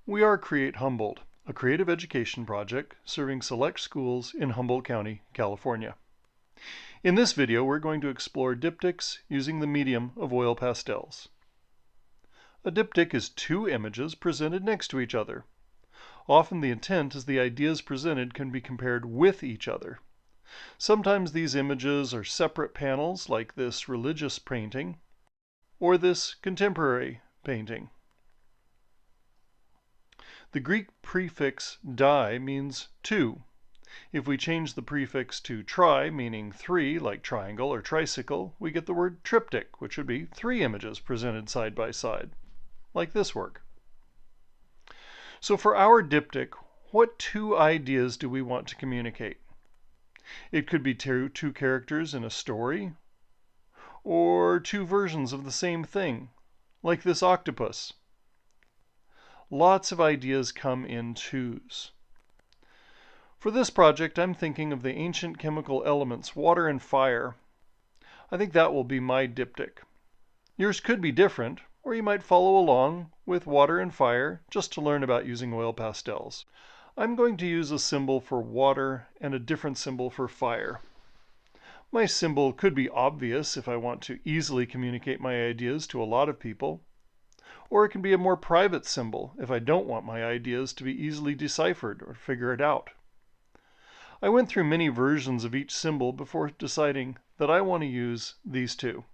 We are Create Humboldt, a creative education project serving select schools in Humboldt County, California. In this video, we're going to explore diptychs using the medium of oil pastels. A diptych is two images presented next to each other. Often the intent is the ideas presented can be compared with each other. Sometimes these images are separate panels, like this religious painting, or this contemporary painting. The Greek prefix di means two. If we change the prefix to tri, meaning three, like triangle or tricycle, we get the word triptych, which would be three images presented side by side, like this work. So for our diptych, what two ideas do we want to communicate? It could be two characters in a story, or two versions of the same thing, like this octopus. Lots of ideas come in twos. For this project, I'm thinking of the ancient chemical elements, water and fire. I think that will be my diptych. Yours could be different, or you might follow along with water and fire just to learn about using oil pastels. I'm going to use a symbol for water and a different symbol for fire. My symbol could be obvious if I want to easily communicate my ideas to a lot of people, or it can be a more private symbol if I don't want my ideas to be easily deciphered or figure it out. I went through many versions of each symbol before deciding that I want to use these two.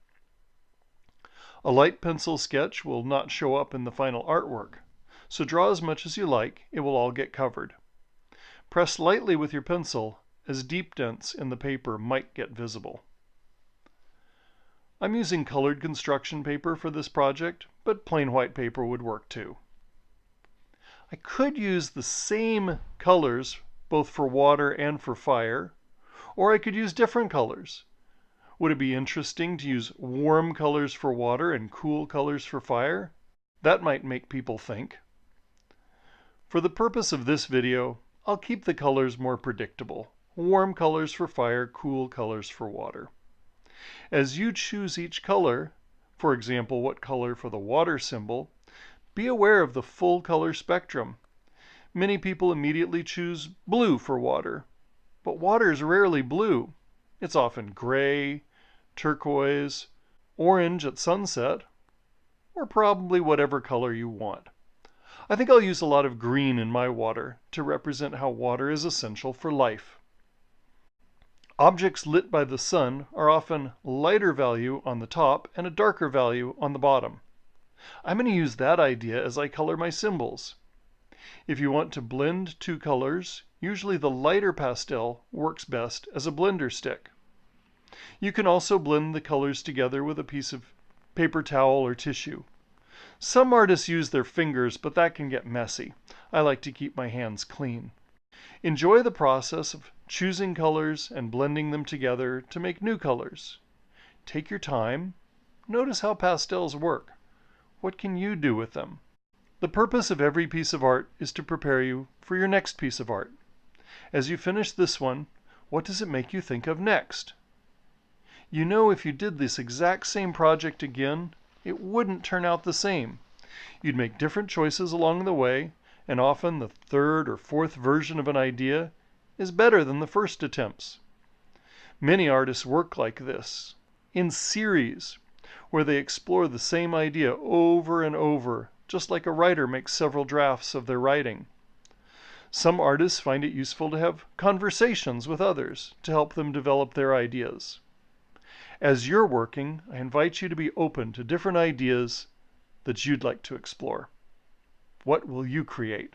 A light pencil sketch will not show up in the final artwork, so draw as much as you like, it will all get covered. Press lightly with your pencil, as deep dents in the paper might get visible. I'm using colored construction paper for this project, but plain white paper would work too. I could use the same colors both for water and for fire, or I could use different colors. Would it be interesting to use warm colors for water and cool colors for fire? That might make people think. For the purpose of this video, I'll keep the colors more predictable. Warm colors for fire, cool colors for water. As you choose each color, for example, what color for the water symbol, be aware of the full color spectrum. Many people immediately choose blue for water, but water is rarely blue. It's often gray, turquoise, orange at sunset, or probably whatever color you want. I think I'll use a lot of green in my water to represent how water is essential for life. Objects lit by the sun are often lighter value on the top and a darker value on the bottom. I'm going to use that idea as I color my symbols. If you want to blend two colors, usually the lighter pastel works best as a blender stick. You can also blend the colors together with a piece of paper towel or tissue. Some artists use their fingers, but that can get messy. I like to keep my hands clean. Enjoy the process of choosing colors and blending them together to make new colors. Take your time. Notice how pastels work. What can you do with them? The purpose of every piece of art is to prepare you for your next piece of art. As you finish this one, what does it make you think of next? You know, if you did this exact same project again, it wouldn't turn out the same. You'd make different choices along the way, and often the third or fourth version of an idea is better than the first attempts. Many artists work like this, in series, where they explore the same idea over and over, just like a writer makes several drafts of their writing. Some artists find it useful to have conversations with others to help them develop their ideas. As you're working, I invite you to be open to different ideas that you'd like to explore. What will you create?